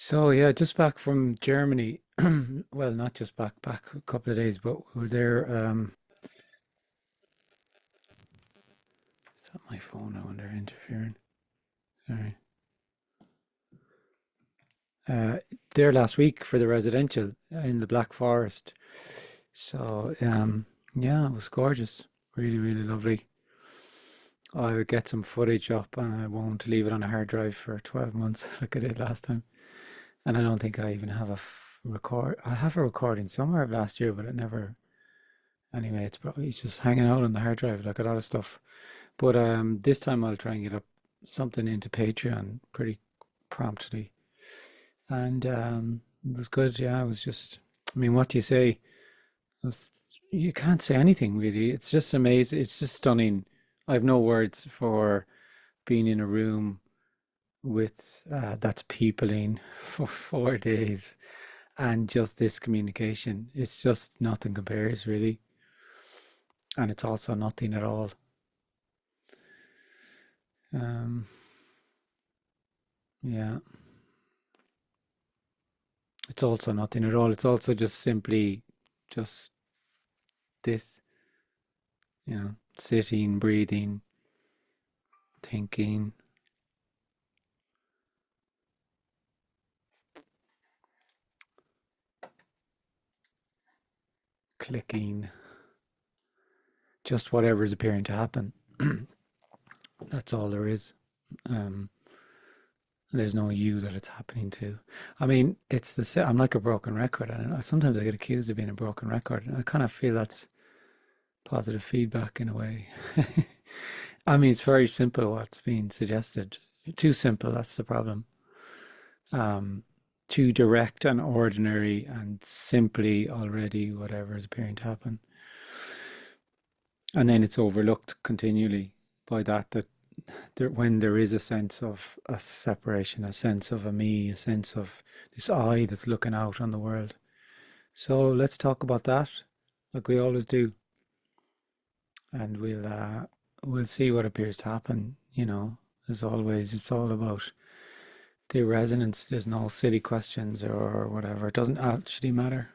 So yeah, just back from Germany. Well, not just back a couple of days, but we were there. Is that my phone? I wonder interfering. Sorry. Uh, there last week for the residential in the Black Forest. So yeah, it was gorgeous. Really, really lovely. I would get some footage up, and I won't leave it on a hard drive for 12 months like I did last time. And I don't think I even have a record. I have a recording somewhere of last year, but it never. Anyway, it's just hanging out on the hard drive like a lot of stuff. But this time I'll try and get up something into Patreon pretty promptly. And it was good. Yeah, it was just. I mean, what do you say? It was, you can't say anything really. It's just amazing. It's just stunning. I have no words for being in a room with that's peopling for 4 days and just this communication. It's just nothing compares really, and it's also nothing at all. Um, yeah, it's also nothing at all. It's also just simply just this, sitting, breathing, thinking, clicking, just whatever is appearing to happen. That's all there is. Um, there's no you that it's happening to. I mean, I'm like a broken record, and sometimes I get accused of being a broken record, and I kind of feel that's positive feedback in a way. I mean, it's very simple what's being suggested. Too simple, that's the problem. Um, Too direct and ordinary and simply already whatever is appearing to happen. And then it's overlooked continually by that when there is a sense of a separation, a sense of a me, a sense of this I that's looking out on the world. So let's talk about that, like we always do, and we'll see what appears to happen. As always, it's all about the resonance. There's no silly questions or whatever. It doesn't actually matter.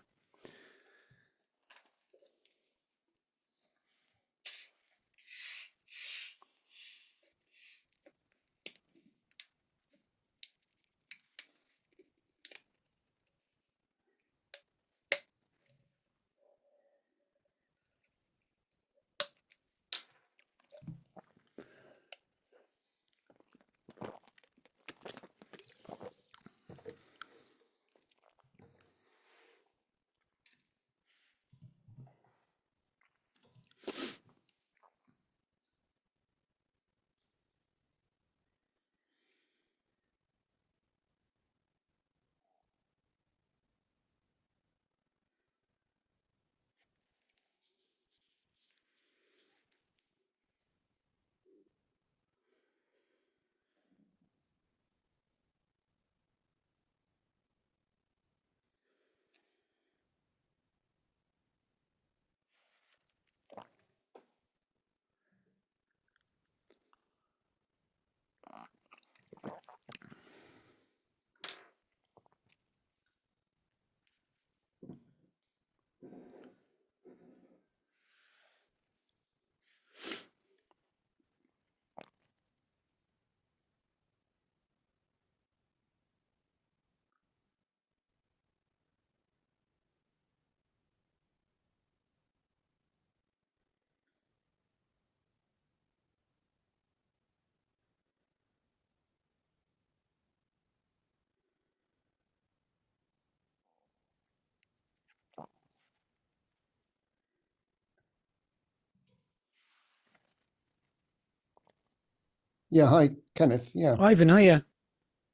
Yeah, hi, Kenneth. Yeah. Ivan, hiya.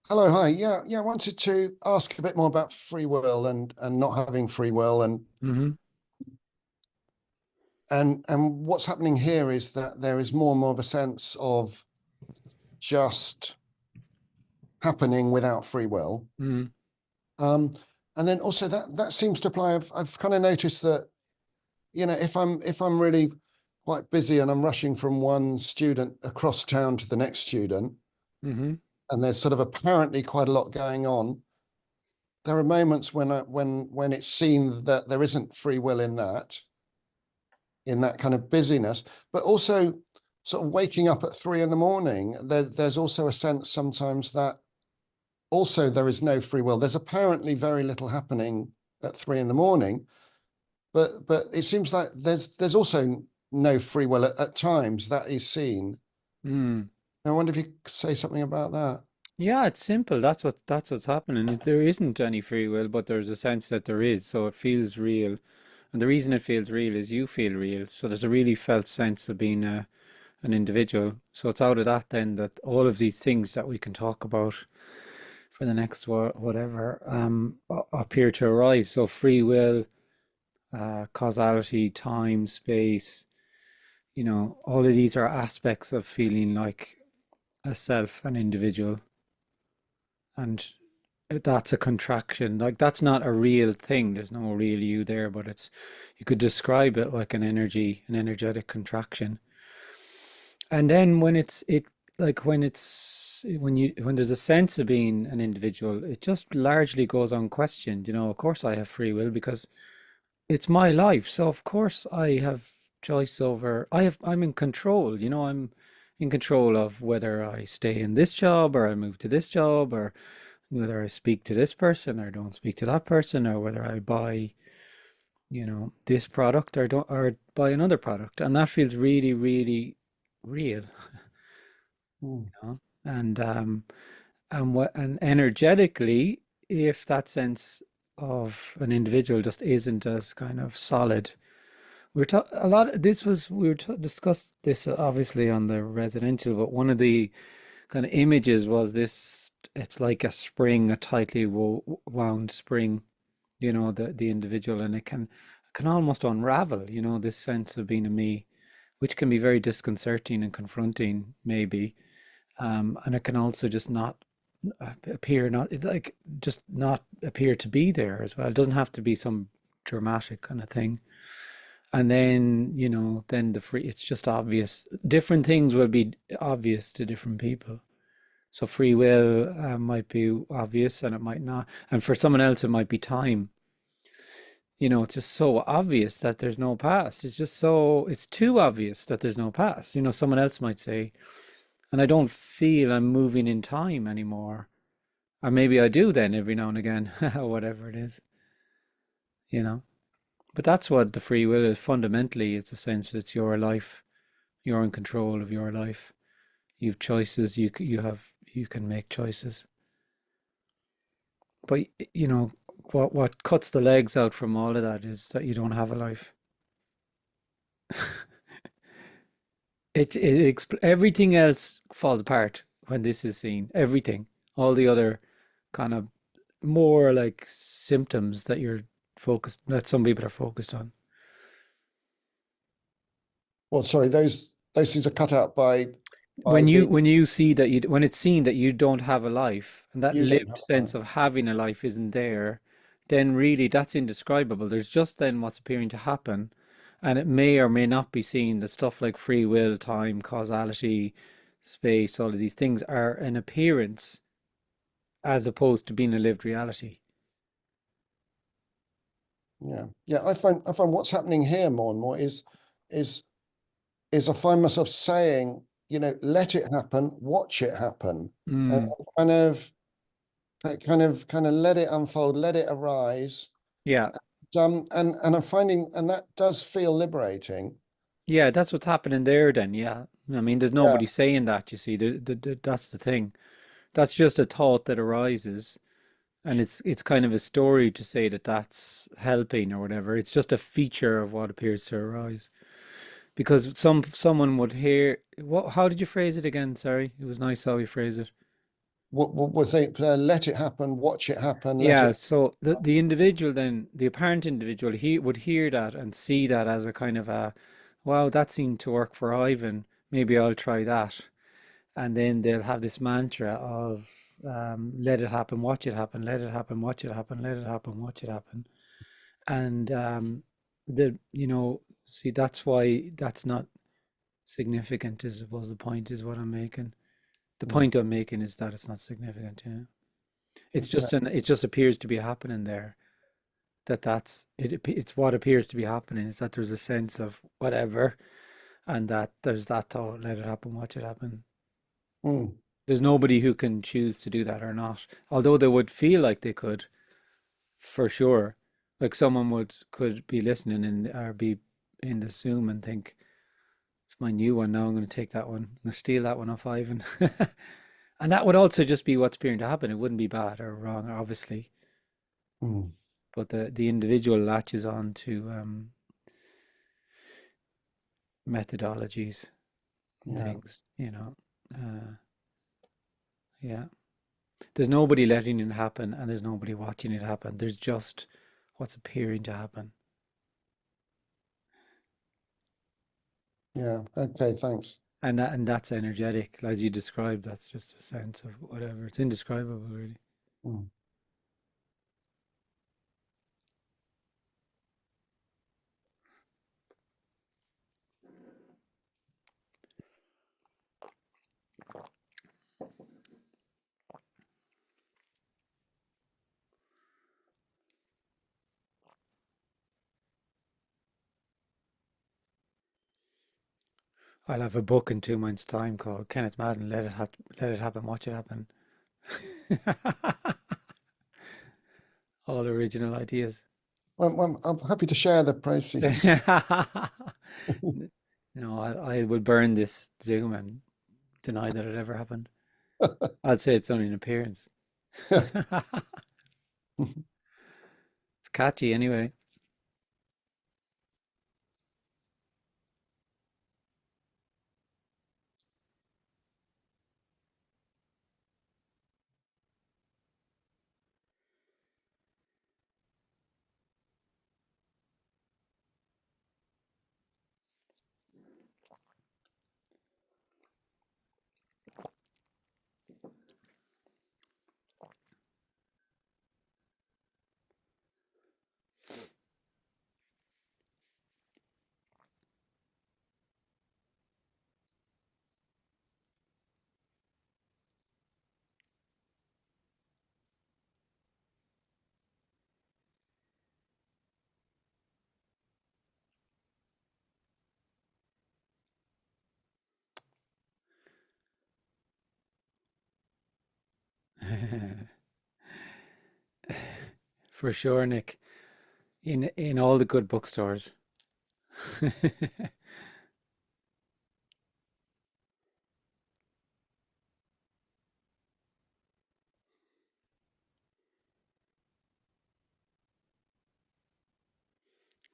Hello, hi. Yeah, I wanted to ask a bit more about free will and not having free will Mm-hmm. and what's happening here is that there is more and more of a sense of just happening without free will. Mm-hmm. Um, and then also that seems to apply. I've kind of noticed that, if I'm really quite busy and I'm rushing from one student across town to the next student, Mm-hmm. and there's sort of apparently quite a lot going on, there are moments when it's seen that there isn't free will in that kind of busyness, but also sort of waking up at 3 in the morning. There's also a sense sometimes that also there is no free will. There's apparently very little happening at 3 in the morning, but it seems like there's also no free will at times that is seen. Mm. I wonder if you could say something about that. Yeah, it's simple. That's what's happening. There isn't any free will, but there's a sense that there is. So it feels real. And the reason it feels real is you feel real. So there's a really felt sense of being an individual. So it's out of that then that all of these things that we can talk about for the next whatever appear to arise. So free will, causality, time, space, all of these are aspects of feeling like a self, an individual. And that's a contraction. Like that's not a real thing. There's no real you there, but you could describe it like an energetic contraction. And then when there's a sense of being an individual, it just largely goes unquestioned. Of course I have free will because it's my life. So of course I have choice over I'm in control, I'm in control of whether I stay in this job or I move to this job or whether I speak to this person or don't speak to that person or whether I buy, this product or don't or buy another product. And that feels really, really real, Mm. you know. And energetically, if that sense of an individual just isn't as kind of solid. We're talking a lot. This was we were discussed this obviously on the residential, but one of the kind of images was this. It's like a spring, a tightly wound spring. The individual, and it can almost unravel. This sense of being a me, which can be very disconcerting and confronting, maybe. And it can also just not appear not like just not appear to be there as well. It doesn't have to be some dramatic kind of thing. And then, then the free, it's just obvious. Different things will be obvious to different people. So free will might be obvious and it might not. And for someone else, it might be time. It's just so obvious that there's no past. It's too obvious that there's no past. Someone else might say, and I don't feel I'm moving in time anymore. Or maybe I do then every now and again, whatever it is, you know. But that's what the free will is fundamentally. It's a sense that it's your life. You're in control of your life. You've choices. You can make choices. But what cuts the legs out from all of that is that you don't have a life. Everything else falls apart when this is seen. Everything, all the other kind of more like symptoms that some people are focused on. Well, sorry, those things are cut out by when you the when you see that when it's seen that you don't have a life and that you don't lived have sense of having a life isn't there, then really that's indescribable. There's just then what's appearing to happen, and it may or may not be seen that stuff like free will, time, causality, space, all of these things are an appearance as opposed to being a lived reality. yeah. I find what's happening here more and more is I find myself saying, let it happen, watch it happen, and Mm, kind of kind of let it unfold, let it arise. yeah. And I'm finding, and that does feel liberating. Yeah, that's what's happening there then. Yeah. I mean, there's Yeah, nobody saying that, you see. That's the thing. That's just a thought that arises. And it's kind of a story to say that that's helping or whatever. It's just a feature of what appears to arise. Because someone would hear how did you phrase it again? Sorry. It was nice how you phrase it. we think let it happen, watch it happen, let Yeah, it. so the individual then, the apparent individual, he would hear that and see that as a kind of wow, that seemed to work for Ivan. Maybe I'll try that. And then they'll have this mantra of let it happen, watch it happen, let it happen, watch it happen, let it happen, watch it happen. And see, that's why that's not significant, I suppose the point is what I'm making. The Mm. point I'm making is that it's not significant, yeah. It's just it just appears to be happening there. It's what appears to be happening is that there's a sense of whatever, and that there's that thought, let it happen, watch it happen. Mm, There's nobody who can choose to do that or not. Although they would feel like they could, for sure. Like someone would could be listening in or be in the Zoom and think, it's my new one now, I'm going to take that one. I'm going to steal that one off Ivan. And that would also just be what's appearing to happen. It wouldn't be bad or wrong, obviously. mm, But the individual latches on to methodologies and yeah, things, you know. Uh, yeah. There's nobody letting it happen and there's nobody watching it happen. There's just what's appearing to happen. yeah. Okay, thanks. And that's energetic, as you described. That's just a sense of whatever. It's indescribable, really. Mm. I'll have a book in 2 months' time called Kenneth Madden, Let It Happen, Watch It Happen. All original ideas. I'm happy to share the proceeds. No, I will burn this Zoom and deny that it ever happened. I'd say it's only an appearance. It's catchy anyway. For sure, Nick. In all the good bookstores.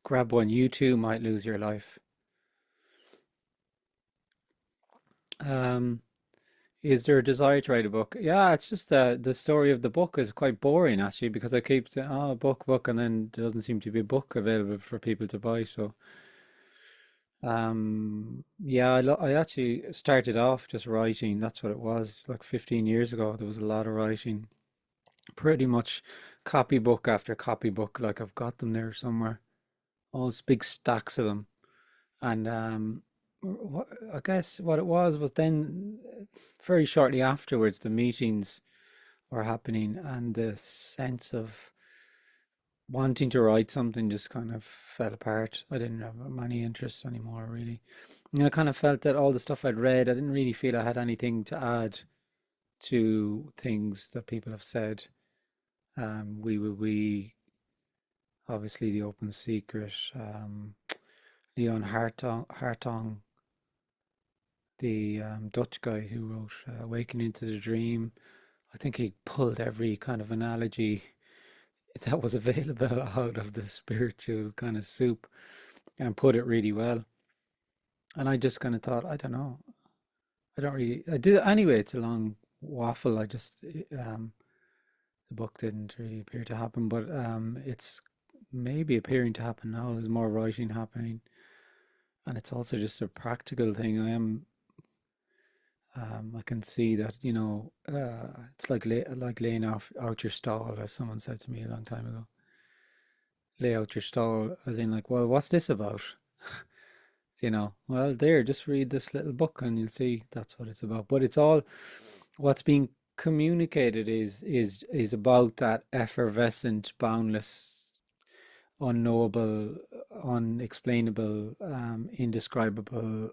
Grab one. You too might lose your life. Um, is there a desire to write a book? Yeah, it's just the story of the book is quite boring actually because I keep saying, oh, book, and then there doesn't seem to be a book available for people to buy. So, yeah, I actually started off just writing. That's what it was. Like 15 years ago, there was a lot of writing. Pretty much copybook after copybook. Like I've got them there somewhere. All these big stacks of them. And what, I guess what it was then very shortly afterwards, the meetings were happening, and the sense of wanting to write something just kind of fell apart. I didn't have many interests anymore, really. And I kind of felt that all the stuff I'd read, I didn't really feel I had anything to add to things that people have said. We, obviously, The Open Secret, Leon Hartong, the Dutch guy who wrote Awakening to the Dream. I think he pulled every kind of analogy that was available out of the spiritual kind of soup and put it really well. And I just kind of thought, I don't know. I don't really, I did anyway. It's a long waffle. The book didn't really appear to happen, but it's maybe appearing to happen now. There's more writing happening. And it's also just a practical thing. I can see that, it's like laying out your stall, as someone said to me a long time ago. Lay out your stall, as in like, well, what's this about? Well, there, just read this little book and you'll see that's what it's about. But it's all what's being communicated is about that effervescent, boundless, unknowable, unexplainable, indescribable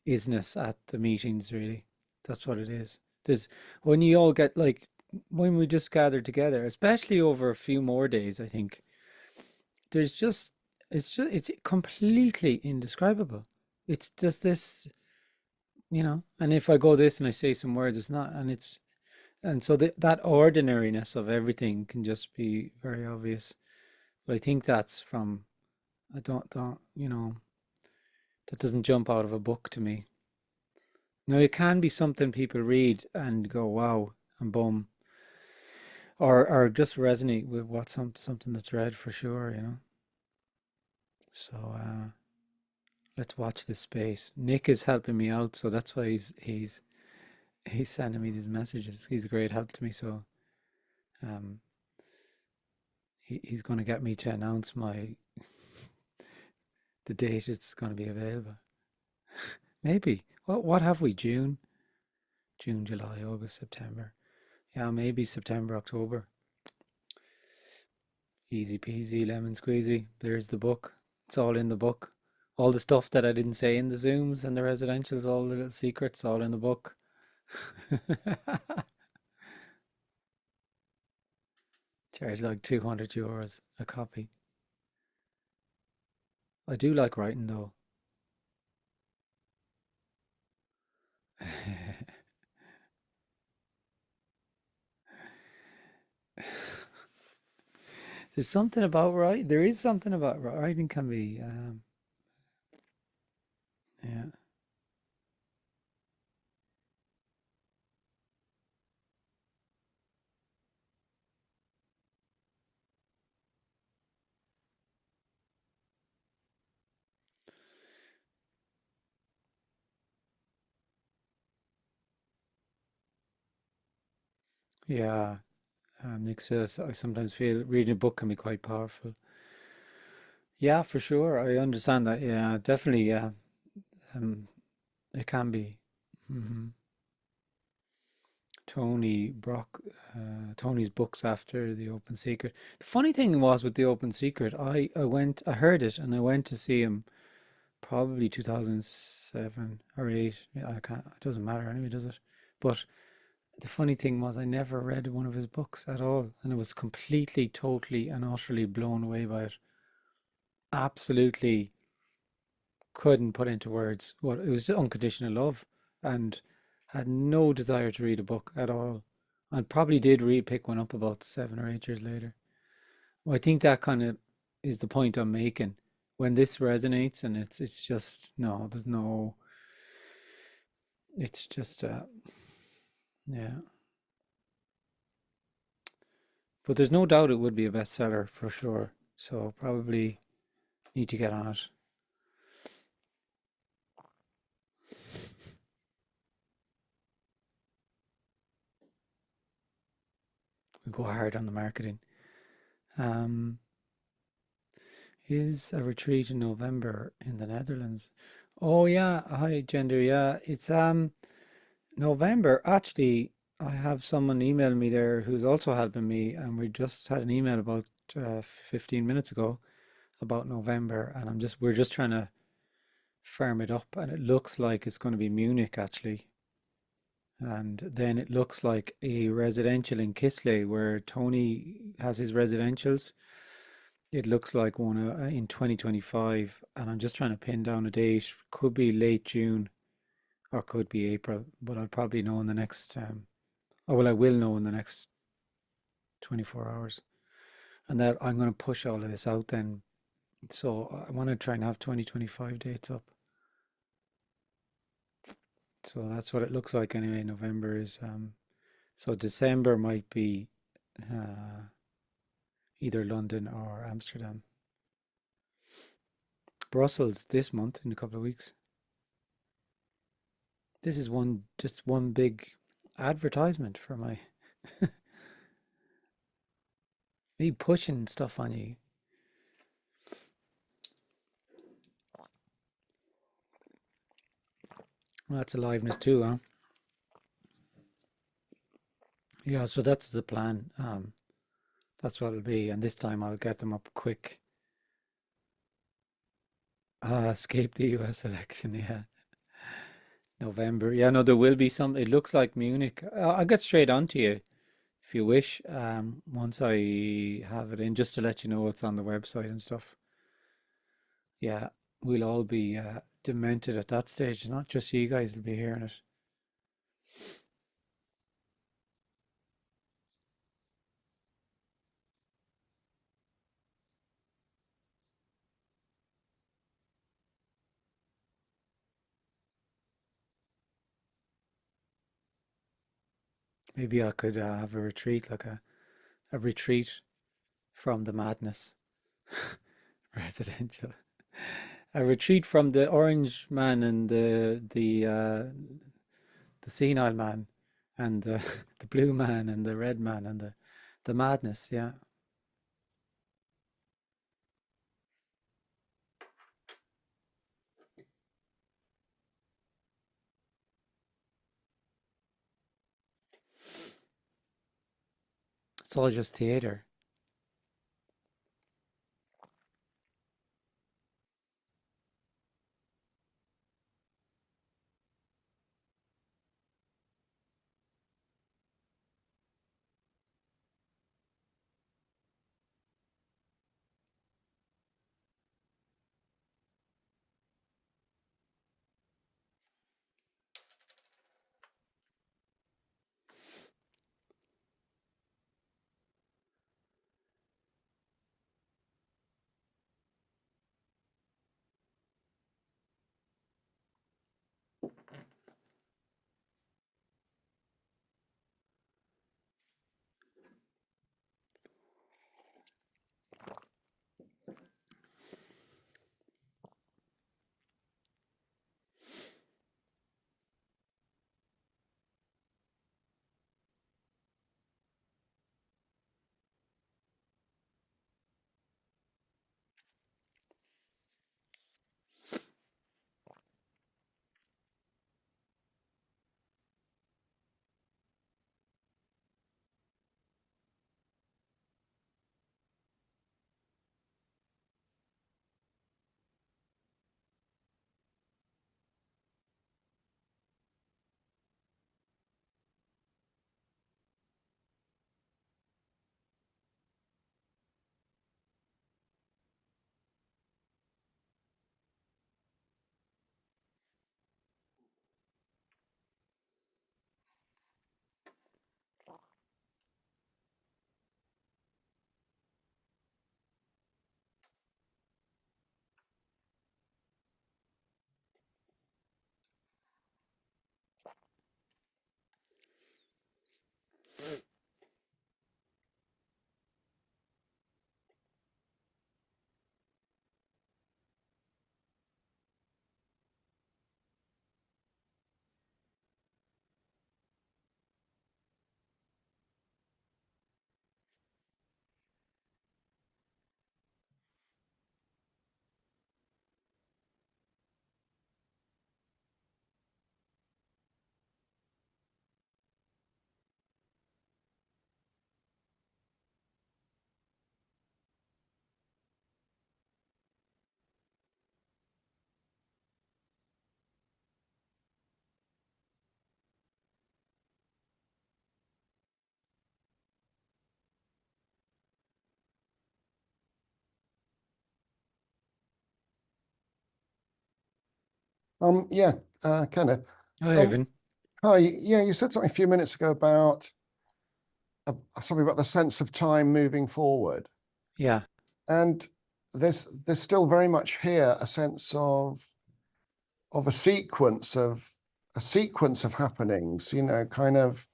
isness at the meetings, really. That's what it is. There's when you all get like when we just gather together, especially over a few more days, I think there's just it's completely indescribable. It's just this, and if I go this and I say some words, it's not, and so that ordinariness of everything can just be very obvious. But I think that's from, I don't, that doesn't jump out of a book to me. Now, it can be something people read and go, wow, and boom, or just resonate with something that's read for sure. So let's watch this space. Nick is helping me out, so that's why he's sending me these messages. He's a great help to me, so um, he's going to get me to announce the date it's going to be available. Maybe. What have we? June, July, August, September. Yeah, maybe September, October. Easy peasy, lemon squeezy. There's the book. It's all in the book. All the stuff that I didn't say in the Zooms and the residentials, all the little secrets, all in the book. Charge like €200 a copy. I do like writing though. There's something about writing. There is something about writing can be, yeah, yeah. Nick says I sometimes feel reading a book can be quite powerful. Yeah, for sure. I understand that. Yeah, definitely. Yeah, um, it can be. hmm Tony Brock, Tony's books after The Open Secret. The funny thing was with The Open Secret, I heard it and I went to see him probably 2007 or 8. Yeah, I can't, it doesn't matter anyway, does it? But the funny thing was I never read one of his books at all, and I was completely, totally, and utterly blown away by it. Absolutely couldn't put into words what it was. Just unconditional love, and had no desire to read a book at all, and probably did read pick one up about 7 or 8 years later. Well, I think that kind of is the point I'm making. When this resonates, and it's just no, there's no, it's just yeah. But there's no doubt it would be a bestseller for sure. So probably need to get on it. We go hard on the marketing. Um, is a retreat in November in the Netherlands. Oh yeah, hi Gender. Yeah, it's November. Actually, I have someone email me there who's also helping me, and we just had an email about 15 minutes ago about November, and we're just trying to firm it up, and it looks like it's going to be Munich actually. And then it looks like a residential in Kisley where Tony has his residentials. It looks like one in 2025, and I'm just trying to pin down a date. Could be late June or could be April, but I'll probably know in the next, oh, well, I will know in the next 24 hours. And that I'm going to push all of this out then. So I want to try and have 2025 dates up. So that's what it looks like anyway. November is, so December might be uh, either London or Amsterdam. Brussels this month in a couple of weeks. This is just one big advertisement for me pushing stuff on you. Well, that's aliveness too, huh? Yeah, so that's the plan. That's what it'll be, and this time I'll get them up quick. Escape the US election, yeah. November. Yeah, no, there will be some. It looks like Munich. I'll get straight on to you if you wish. Once I have it in, just to let you know what's on the website and stuff. Yeah, we'll all be demented at that stage. Not just you guys will be hearing it. Maybe I could have a retreat, like a retreat from the madness, residential. A retreat from the orange man and the senile man, and the the blue man and the red man and the madness. Yeah, it's all just theater. Yeah, Kenneth. Oh, Um, Evan. Hi. Yeah, you said something a few minutes ago about something about the sense of time moving forward, Yeah, and there's still very much here a sense of a sequence of happenings, kind of,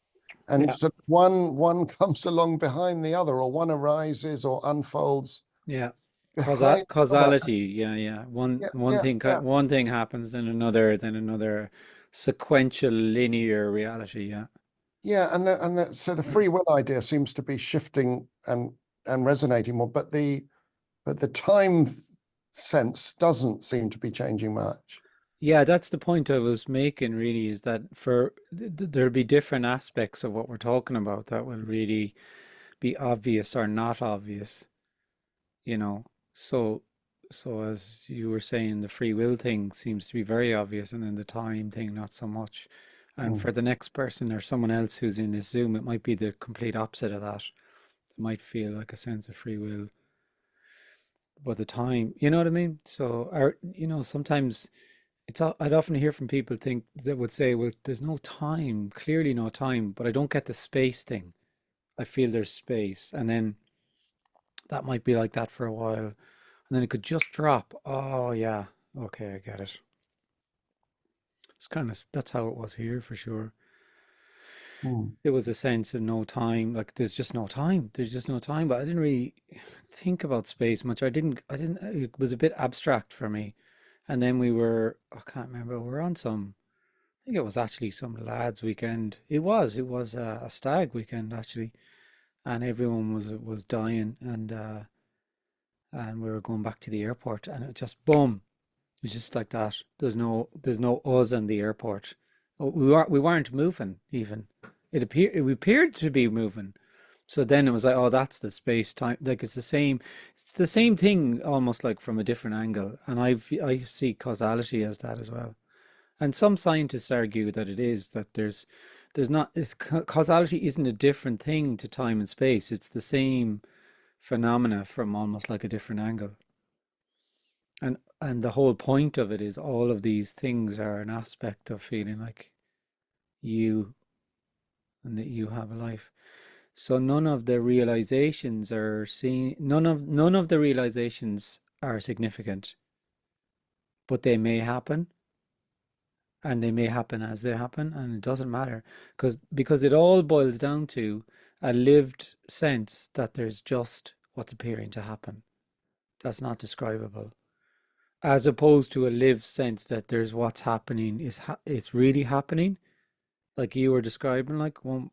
and yeah, so one comes along behind the other, or one arises or unfolds yeah. behind the other. Causality. Yeah, yeah. Yeah, yeah, yeah, One thing happens, then another sequential linear reality. Yeah, yeah, so the free will idea seems to be shifting and resonating more, but the time sense doesn't seem to be changing much. Yeah, that's the point I was making really, is that there'll be different aspects of what we're talking about that will really be obvious or not obvious, you know. So so as you were saying, the free will thing seems to be very obvious, and then the time thing not so much. And Mm. for the next person or someone else who's in this Zoom, it might be the complete opposite of that. They might feel like a sense of free will, but the time, you know what I mean? So, sometimes I'd often hear from people think that would say, well, there's no time, clearly no time, but I don't get the space thing. I feel there's space. And then that might be like that for a while. And then it could just drop. Oh, yeah. Okay, I get it. It's kind of, that's how it was here for sure. Mm. There was a sense of no time, like there's just no time. There's just no time. But I didn't really think about space much. It was a bit abstract for me. And then I can't remember, we were on I think it was actually some lads' weekend. It was a stag weekend actually, and everyone was dying, and we were going back to the airport, and it just boom, it was just like that. There's no us in the airport. We weren't moving even. We appeared to be moving. So then it was like, oh, that's the space time. Like it's the same thing, almost like from a different angle. And I see causality as that as well. And some scientists argue that it is that there's not causality isn't a different thing to time and space. It's the same phenomena from almost like a different angle. And the whole point of it is all of these things are an aspect of feeling like you and that you have a life. So none of the realizations are significant, but they may happen, and they may happen as they happen, and it doesn't matter because it all boils down to a lived sense that there's just what's appearing to happen. That's not describable, as opposed to a lived sense that there's what's happening it's really happening, like you were describing, like one,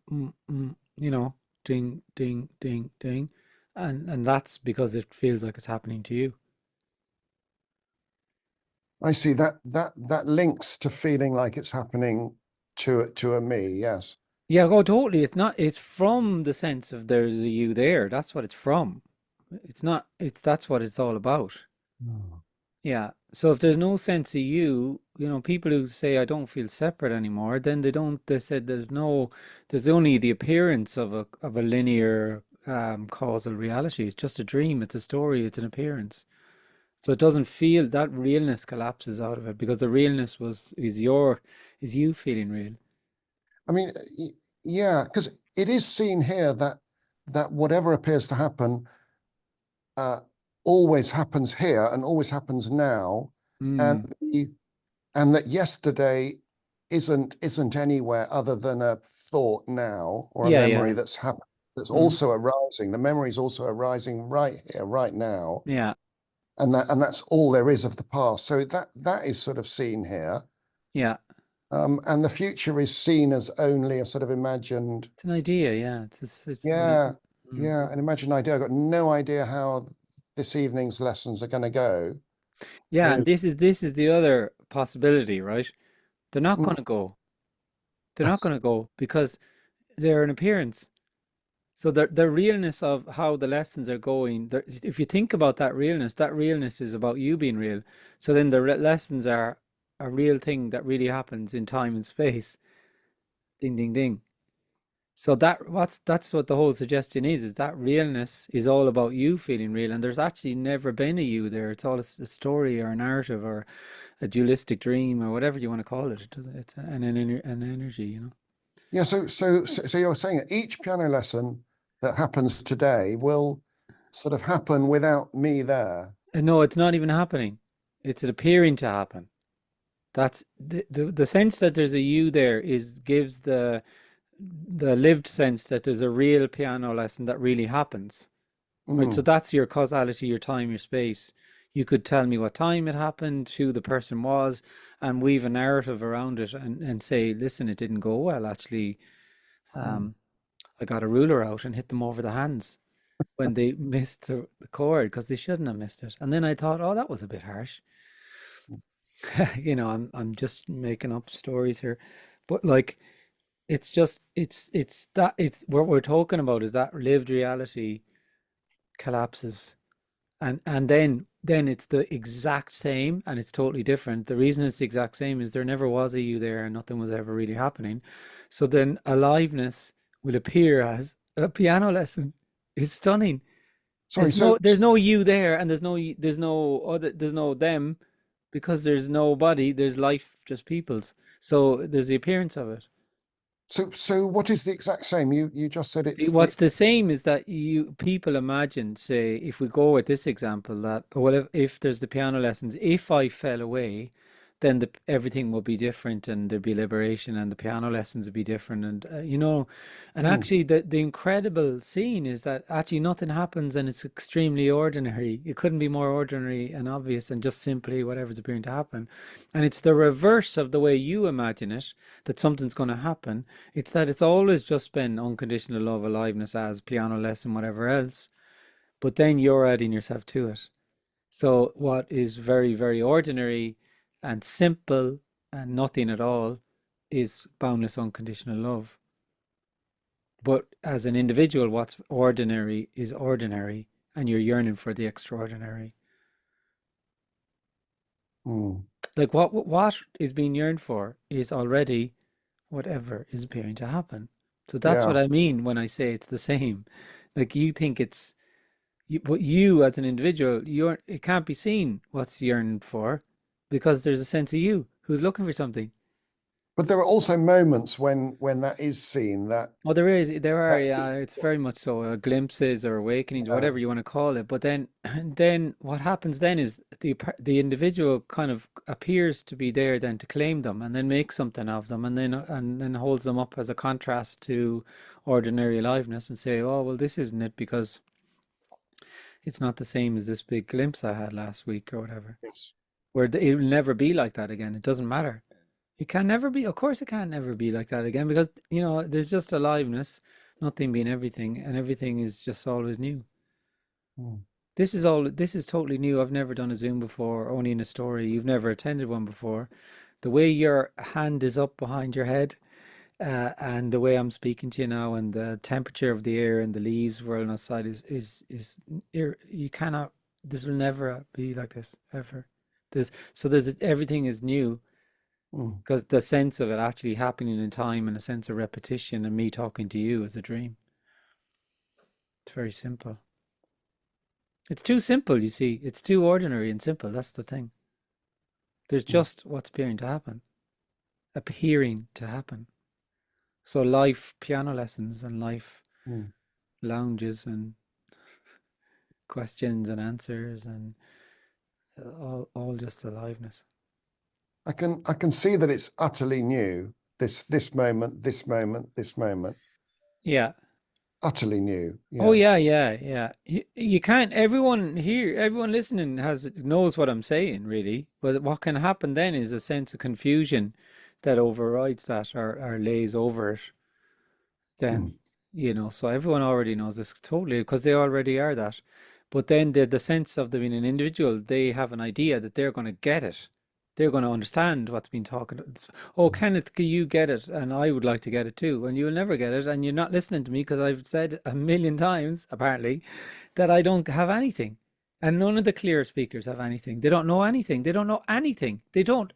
ding, ding, ding, ding, and that's because it feels like it's happening to you. I see that links to feeling like it's happening to a me. Yes. Yeah, oh, totally. It's from the sense of there's a you there. That's what it's from. It's not, that's what it's all about. Mm. Yeah. So if there's no sense of you, people who say I don't feel separate anymore, then they said there's only the appearance of a linear causal reality. It's just a dream, it's a story, it's an appearance. So it doesn't feel that realness collapses out of it because the realness is you feeling real. I mean, yeah, because it is seen here that whatever appears to happen uh, always happens here and always happens now, and Mm. and that yesterday isn't anywhere other than a thought now or a Yeah, memory yeah. that's happened that's Mhm. also arising. The memory is also arising right here, right now, Yeah, and that's all there is of the past. So that is sort of seen here. yeah. And the future is seen as only a sort of imagined, It's an idea, yeah. It's an idea. yeah, Mm. yeah, an imagined idea. I've got no idea how this evening's lessons are going to go. Yeah, and Really. this is the other possibility, right? They're not Mm. going to go. They're not going to go because they're an appearance. So the realness of how the lessons are going, if you think about that realness is about you being real. So then the lessons are a real thing that really happens in time and space. Ding, ding, ding. So that's what the whole suggestion is that realness is all about you feeling real, and there's actually never been a you there. It's all a story or a narrative or a dualistic dream or whatever you want to call it. It's an energy, Yeah, so you're saying that each piano lesson that happens today will sort of happen without me there. And no, it's not even happening. It's appearing to happen. That's the sense that there's a you there is gives the lived sense that there's a real piano lesson that really happens. Right, so Mm, that's your causality, your time, your space. You could tell me what time it happened, who the person was, and weave a narrative around it and say, listen, it didn't go well. Actually, mm. um, I got a ruler out and hit them over the hands when they missed the chord because they shouldn't have missed it. And then I thought, oh, that was a bit harsh. You know, I'm just making up stories here, but like it's just it's that it's what we're talking about is that lived reality collapses, and then it's the exact same and it's totally different. The reason it's the exact same is there never was a you there and nothing was ever really happening. So then aliveness will appear as a piano lesson. It's stunning. Sorry, There's no you there, and there's no other, there's no them, because there's nobody, there's life, just peoples. So there's the appearance of it. so what is the exact same? You just said it's the What's the same is that you people imagine, say, if we go with this example, that well, if there's the piano lessons, if I fell away, then everything would be different, and there'd be liberation, and the piano lessons would be different, and you know, and mm, actually, the incredible scene is that actually nothing happens, and it's extremely ordinary. It couldn't be more ordinary and obvious, and just simply whatever's appearing to happen, and it's the reverse of the way you imagine it, that something's going to happen. It's that it's always just been unconditional love, aliveness as piano lesson, whatever else. But then you're adding yourself to it. So what is very, very ordinary and simple and nothing at all is boundless unconditional love. But as an individual, what's ordinary is ordinary, and you're yearning for the extraordinary. mm, Like what is being yearned for is already whatever is appearing to happen. So that's what yeah. I mean when I say it's the same. Like you think it's you, but you as an individual, you're it can't be seen what's yearned for, because there's a sense of you who's looking for something. But there are also moments when that is seen that Well, there are, that yeah, it's very much so, glimpses or awakenings or uh, whatever you want to call it. But then, then what happens then is the individual kind of appears to be there then to claim them and then make something of them, and then holds them up as a contrast to ordinary aliveness and say, oh well, this isn't it because it's not the same as this big glimpse I had last week or whatever. yes. Where it will never be like that again. It doesn't matter. It can never be. Of course, it can never be like that again, because you know there's just aliveness, nothing being everything, and everything is just always new. Mm, This is all. This is totally new. I've never done a Zoom before, only in a story. You've never attended one before. The way your hand is up behind your head, and the way I'm speaking to you now, and the temperature of the air and the leaves whirling outside you cannot. This will never be like this ever. There's everything is new, mm. because the sense of it actually happening in time and a sense of repetition and me talking to you is a dream. It's very simple. It's too simple, you see. It's too ordinary and simple. That's the thing. There's Mm, just what's appearing to happen. So life piano lessons and life mm. lounges and questions and answers and all just aliveness. I can see that it's utterly new. This moment, this moment, this moment, Yeah. utterly new. Oh Yeah. yeah, yeah, yeah. You can't. Everyone here, everyone listening knows what I'm saying, really. But what can happen then is a sense of confusion that overrides that, or lays over it. Then, Mm, you know, so everyone already knows this totally because they already are that. But then the sense of them being an individual, they have an idea that they're going to get it. They're going to understand what's been talking. Oh, mm, Kenneth, you get it, and I would like to get it too, and you'll never get it, and you're not listening to me because I've said a million times, apparently, that I don't have anything, and none of the clear speakers have anything. They don't know anything. They don't know anything. They don't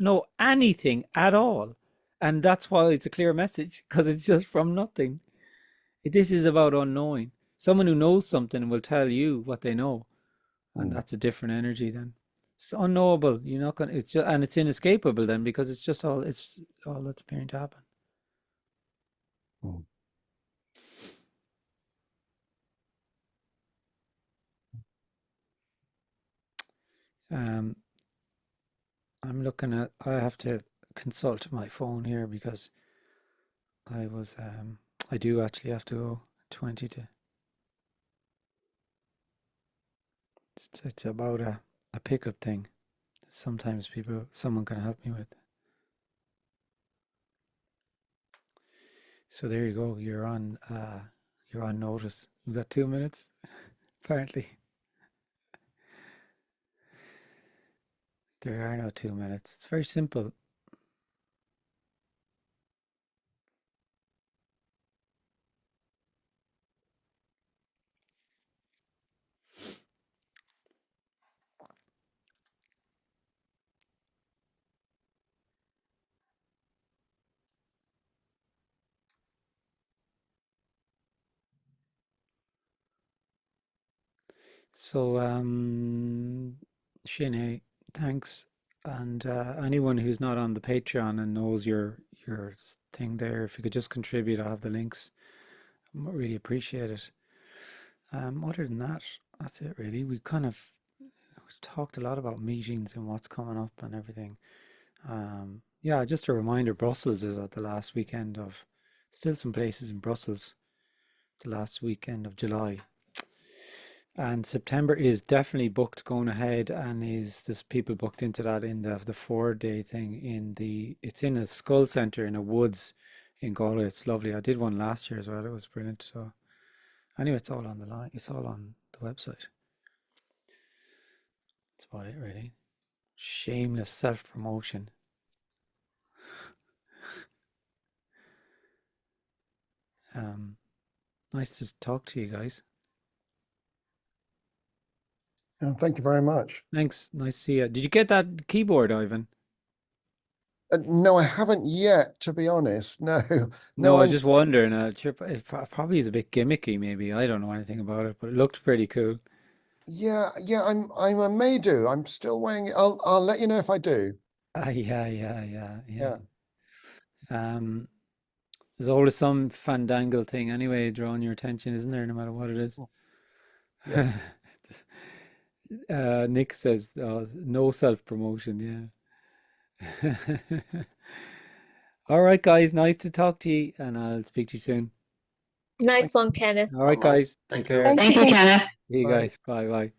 know anything at all, and that's why it's a clear message, because it's just from nothing. This is about unknowing. Someone who knows something will tell you what they know, and mm, that's a different energy then. It's unknowable. You're not gonna. It's just, and it's inescapable then, because it's just all. It's all that's appearing to happen. mm. Um, I'm looking at. I have to consult my phone here because I was. I do actually have to go 20 to. It's about a pickup thing. Sometimes someone can help me with. So there you go. You're on notice. We've got 2 minutes, apparently. There are no 2 minutes. It's very simple. So, Shane, thanks. And anyone who's not on the Patreon and knows your thing there, if you could just contribute, I'll have the links. I really appreciate it. Other than that, that's it really. We kind of talked a lot about meetings and what's coming up and everything. Yeah, just a reminder, Brussels is at the last weekend of, still some places in Brussels, the last weekend of July. And September is definitely booked going ahead, and there's people booked into that in the 4-day thing it's in a skull center in a woods in Galway. It's lovely. I did one last year as well. It was brilliant. So anyway, it's all on the line. It's all on the website. That's about it really. Shameless self-promotion. Nice to talk to you guys. Thank you very much. Thanks. Nice to see you. Did you get that keyboard, Ivan? No, I haven't yet, to be honest. No, No, I was I'm. just wondering. It probably is a bit gimmicky, maybe. I don't know anything about it, but it looked pretty cool. Yeah, I may do. I'm still weighing it. I'll let you know if I do. Yeah. Yeah. There's always some fandangle thing anyway drawing your attention, isn't there? No matter what it is. Yeah. Nick says, no self-promotion. Yeah. All right, guys. Nice to talk to you, and I'll speak to you soon. Nice one, Kenneth. All right, guys. Take care. Thank you, Kenneth. See you Bye. guys. Bye.